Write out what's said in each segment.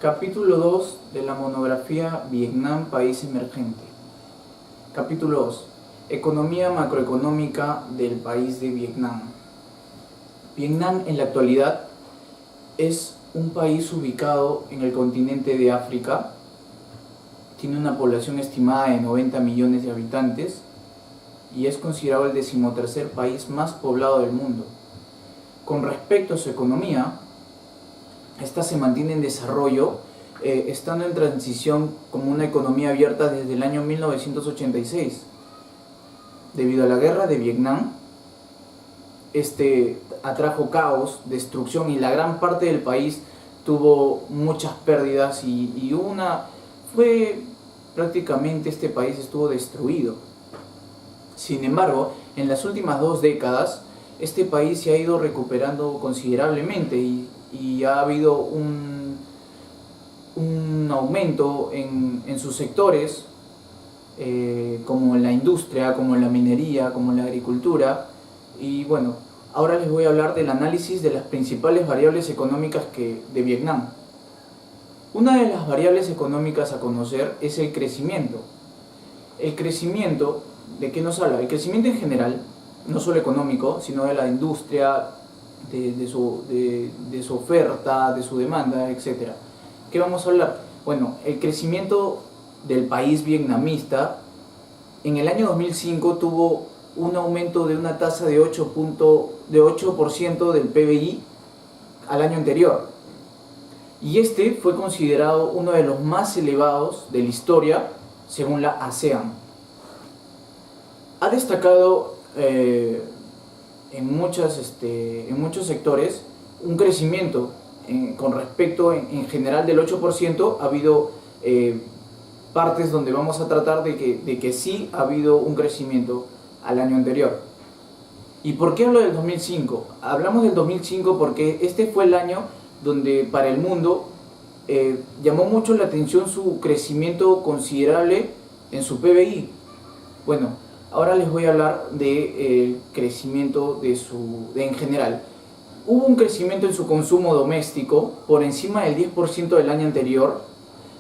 Capítulo 2 de la monografía Vietnam, país emergente. Capítulo 2. Economía macroeconómica del país de Vietnam. Vietnam en la actualidad es un país ubicado en el continente de África. Tiene una población estimada de 90 millones de habitantes y es considerado el 13º país más poblado del mundo. Con respecto a su economía, esta se mantiene en desarrollo, estando en transición como una economía abierta desde el año 1986. Debido a la guerra de Vietnam, atrajo caos, destrucción, y la gran parte del país tuvo muchas pérdidas prácticamente este país estuvo destruido. Sin embargo, en las últimas 2 décadas, este país se ha ido recuperando considerablemente y ha habido un aumento en sus sectores, como la industria, como la minería, como la agricultura. Y bueno, ahora les voy a hablar del análisis de las principales variables económicas de Vietnam. Una de las variables económicas a conocer es el crecimiento. El crecimiento, ¿de qué nos habla? El crecimiento en general, no solo económico, sino de la industria, de su oferta, de su demanda, etc. ¿Qué vamos a hablar? Bueno, el crecimiento del país vietnamita en el año 2005 tuvo un aumento de una tasa de 8% del PBI al año anterior. Y este fue considerado uno de los más elevados de la historia según la ASEAN. Ha destacado en muchos sectores un crecimiento con respecto en general del 8%. Ha habido partes donde vamos a tratar de que sí ha habido un crecimiento al año anterior. ¿Y por qué hablo del 2005? Hablamos del 2005 porque este fue el año donde para el mundo llamó mucho la atención su crecimiento considerable en su PBI. Bueno, ahora les voy a hablar del crecimiento en general. Hubo un crecimiento en su consumo doméstico por encima del 10% del año anterior,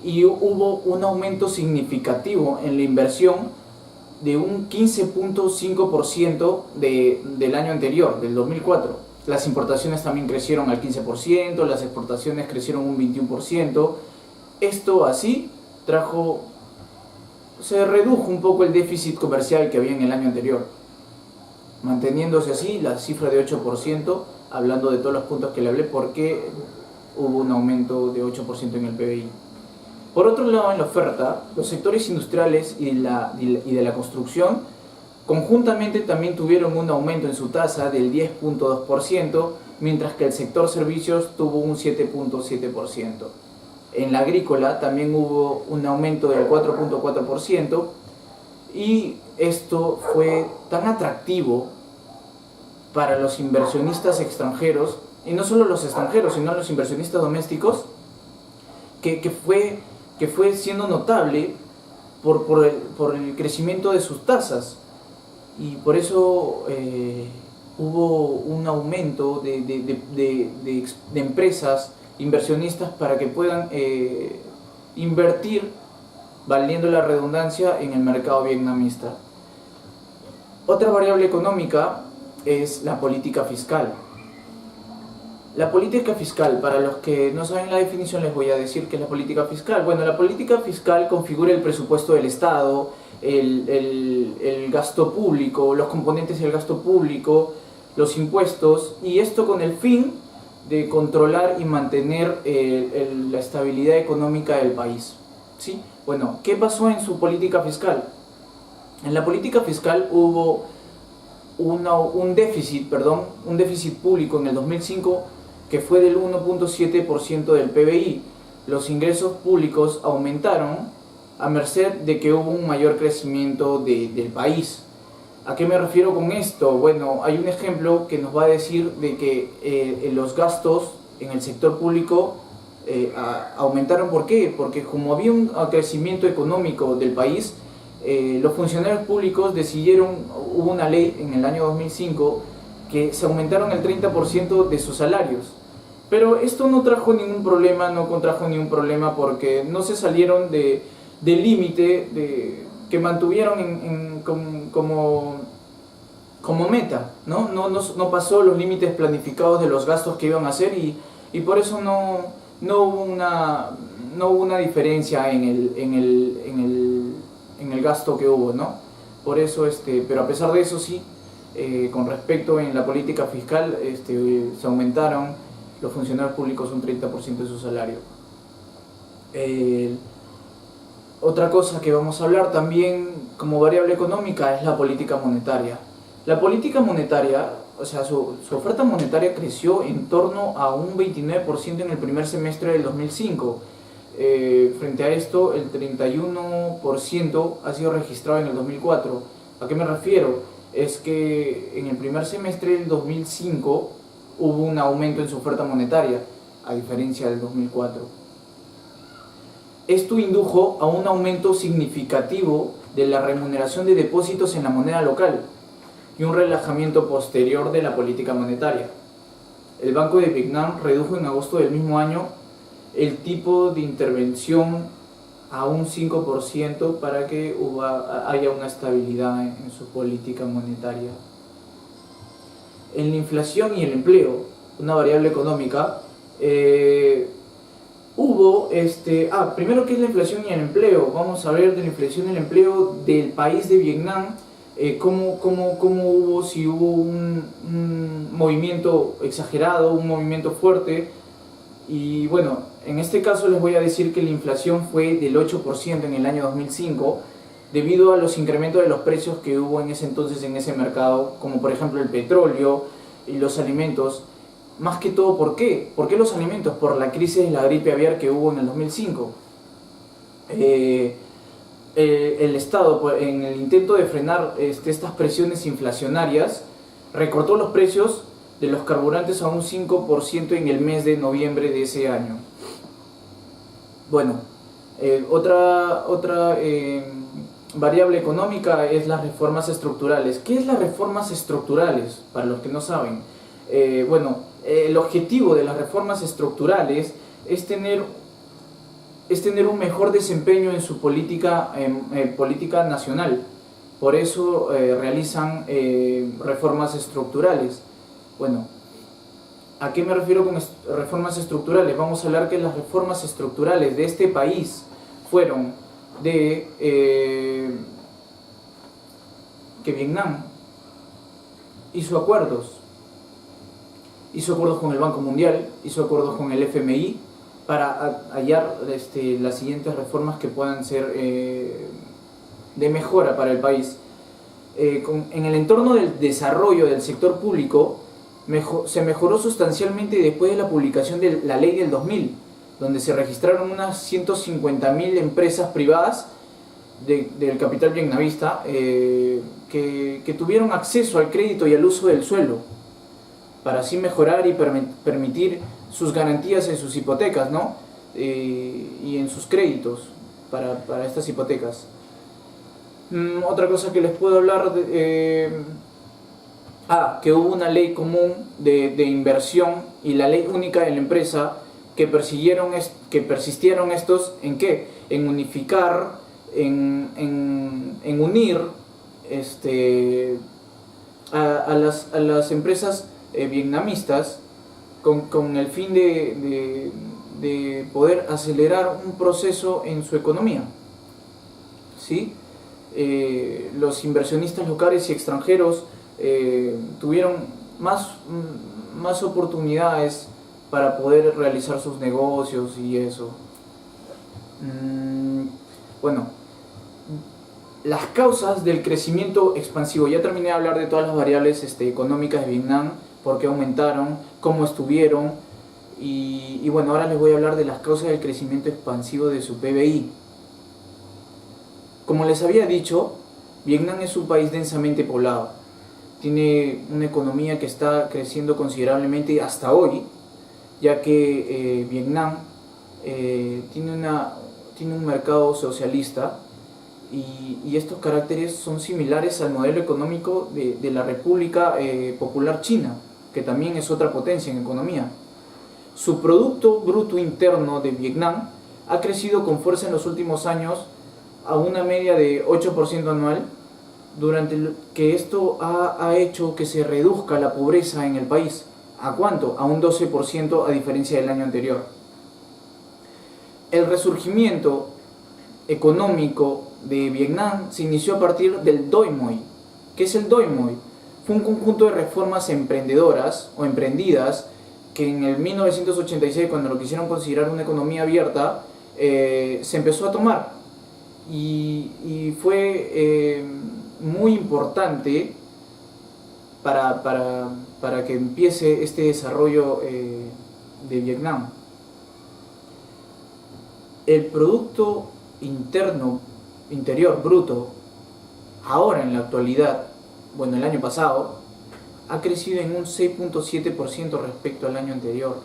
y hubo un aumento significativo en la inversión de un 15.5% del año anterior, del 2004. Las importaciones también crecieron al 15%, las exportaciones crecieron un 21%. Esto así se redujo un poco el déficit comercial que había en el año anterior, manteniéndose así la cifra de 8%, hablando de todos los puntos que le hablé, porque hubo un aumento de 8% en el PBI. Por otro lado, en la oferta, los sectores industriales y de la construcción conjuntamente también tuvieron un aumento en su tasa del 10.2%, mientras que el sector servicios tuvo un 7.7%. En la agrícola también hubo un aumento del 4.4%, y esto fue tan atractivo para los inversionistas extranjeros, y no solo los extranjeros, sino los inversionistas domésticos, que fue siendo notable por el crecimiento de sus tasas. Y por eso hubo un aumento de empresas inversionistas para que puedan invertir, valiendo la redundancia, en el mercado vietnamita. Otra variable económica es la política fiscal. La política fiscal, para los que no saben la definición, les voy a decir qué es la política fiscal. Bueno, la política fiscal configura el presupuesto del Estado, el gasto público, los componentes del gasto público, los impuestos, y esto con el fin de controlar y mantener la estabilidad económica del país. ¿Sí? Bueno, ¿qué pasó en su política fiscal? En la política fiscal hubo un déficit público en el 2005 que fue del 1.7% del PBI. Los ingresos públicos aumentaron a merced de que hubo un mayor crecimiento del país. ¿A qué me refiero con esto? Bueno, hay un ejemplo que nos va a decir de que los gastos en el sector público aumentaron. ¿Por qué? Porque como había un crecimiento económico del país, los funcionarios públicos hubo una ley en el año 2005 que se aumentaron el 30% de sus salarios. Pero esto no trajo ningún problema, no contrajo ningún problema porque no se salieron del límite que mantuvieron como meta, ¿no? No pasó los límites planificados de los gastos que iban a hacer y por eso no hubo una diferencia en el gasto que hubo, ¿no? Por eso, pero a pesar de eso sí, con respecto en la política fiscal, se aumentaron los funcionarios públicos un 30% de su salario. Otra cosa que vamos a hablar también como variable económica es la política monetaria. La política monetaria, o sea, su oferta monetaria creció en torno a un 29% en el primer semestre del 2005. Frente a esto, el 31% ha sido registrado en el 2004. ¿A qué me refiero? Es que en el primer semestre del 2005 hubo un aumento en su oferta monetaria, a diferencia del 2004. Esto indujo a un aumento significativo de la remuneración de depósitos en la moneda local y un relajamiento posterior de la política monetaria. El Banco de Vietnam redujo en agosto del mismo año el tipo de intervención a un 5% para que haya una estabilidad en su política monetaria. En la inflación y el empleo, una variable económica, primero, ¿qué es la inflación y el empleo? Vamos a ver de la inflación y el empleo del país de Vietnam, si hubo un movimiento exagerado, un movimiento fuerte. Y bueno, en este caso les voy a decir que la inflación fue del 8% en el año 2005, debido a los incrementos de los precios que hubo en ese entonces en ese mercado, como por ejemplo el petróleo y los alimentos. Más que todo, ¿por qué? ¿Por qué los alimentos? Por la crisis de la gripe aviar que hubo en el 2005. El Estado, en el intento de frenar estas presiones inflacionarias, recortó los precios de los carburantes a un 5% en el mes de noviembre de ese año. Bueno, otra variable económica es las reformas estructurales. ¿Qué es las reformas estructurales? Para los que no saben. El objetivo de las reformas estructurales es tener un mejor desempeño en su política nacional. Por eso realizan reformas estructurales. Bueno, ¿a qué me refiero con reformas estructurales? Vamos a hablar que las reformas estructurales de este país fueron que Vietnam hizo acuerdos con el Banco Mundial, hizo acuerdos con el FMI para hallar las siguientes reformas que puedan ser de mejora para el país. En el entorno del desarrollo del sector público se mejoró sustancialmente después de la publicación de la ley del 2000, donde se registraron unas 150.000 empresas privadas del capital vietnamita que tuvieron acceso al crédito y al uso del suelo, para así mejorar y permitir sus garantías en sus hipotecas, ¿no? Y en sus créditos para estas hipotecas. Otra cosa que les puedo hablar que hubo una ley común de inversión y la ley única de la empresa que persistieron estos ¿en qué? En unificar, en unir a las empresas vietnamistas con el fin de poder acelerar un proceso en su economía, ¿sí? Los inversionistas locales y extranjeros tuvieron más oportunidades para poder realizar sus negocios y eso. Bueno, las causas del crecimiento expansivo. Ya terminé de hablar de todas las variables económicas de Vietnam, por qué aumentaron, cómo estuvieron, y bueno, ahora les voy a hablar de las causas del crecimiento expansivo de su PBI. Como les había dicho, Vietnam es un país densamente poblado. Tiene una economía que está creciendo considerablemente hasta hoy, ya que Vietnam tiene un mercado socialista y estos caracteres son similares al modelo económico de la República Popular China, que también es otra potencia en economía. Su Producto Bruto Interno de Vietnam ha crecido con fuerza en los últimos años a una media de 8% anual, que esto ha hecho que se reduzca la pobreza en el país. ¿A cuánto? A un 12% a diferencia del año anterior. El resurgimiento económico de Vietnam se inició a partir del Doi Moi. ¿Qué es el Doi Moi? Fue un conjunto de reformas emprendedoras o emprendidas que en el 1986, cuando lo quisieron considerar una economía abierta, se empezó a tomar y fue muy importante para que empiece este desarrollo de Vietnam. El Producto Interior Bruto, ahora en la actualidad, bueno, el año pasado, ha crecido en un 6.7% respecto al año anterior.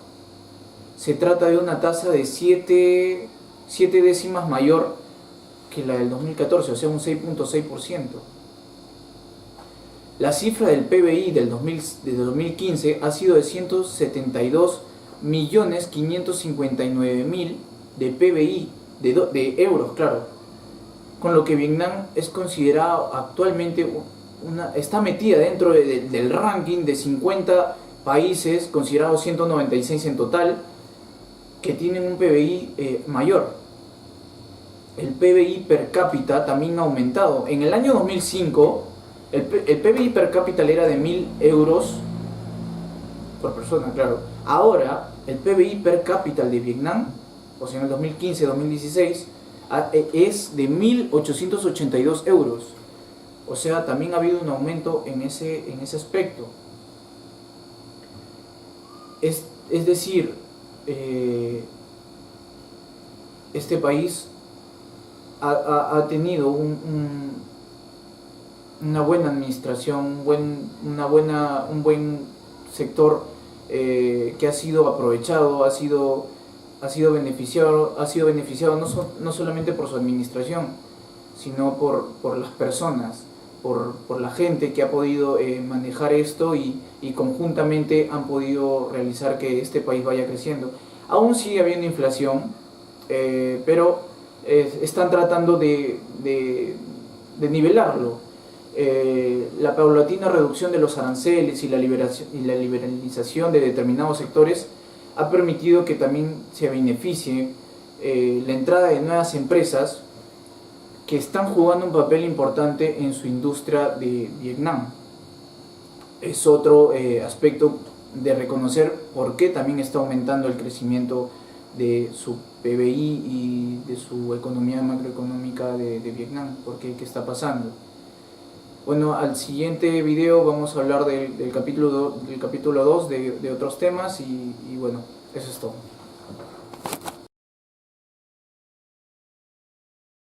Se trata de una tasa de 7 décimas mayor que la del 2014, o sea, un 6.6%. La cifra del PBI de 2015 ha sido de 172.559.000 de PBI, de euros, claro, con lo que Vietnam es considerado actualmente está metida dentro del ranking de 50 países, considerados 196 en total, que tienen un PBI mayor. El PBI per cápita también ha aumentado. En el año 2005, el PBI per cápita era de 1.000 euros por persona, claro. Ahora, el PBI per cápita de Vietnam, o sea, en el 2015-2016, es de 1.882 euros. O sea, también ha habido un aumento en ese aspecto. Es decir, este país ha tenido una buena administración, un buen sector que ha sido aprovechado, ha sido beneficiado no solamente por su administración, sino por las personas, por la gente que ha podido manejar esto y conjuntamente han podido realizar que este país vaya creciendo. Aún sigue habiendo inflación, pero están tratando de nivelarlo. La paulatina reducción de los aranceles y la liberalización de determinados sectores ha permitido que también se beneficie la entrada de nuevas empresas que están jugando un papel importante en su industria de Vietnam. Es otro aspecto de reconocer por qué también está aumentando el crecimiento de su PBI y de su economía macroeconómica de Vietnam, porque qué está pasando. Bueno, al siguiente video vamos a hablar del capítulo 2 de otros temas y bueno, eso es todo.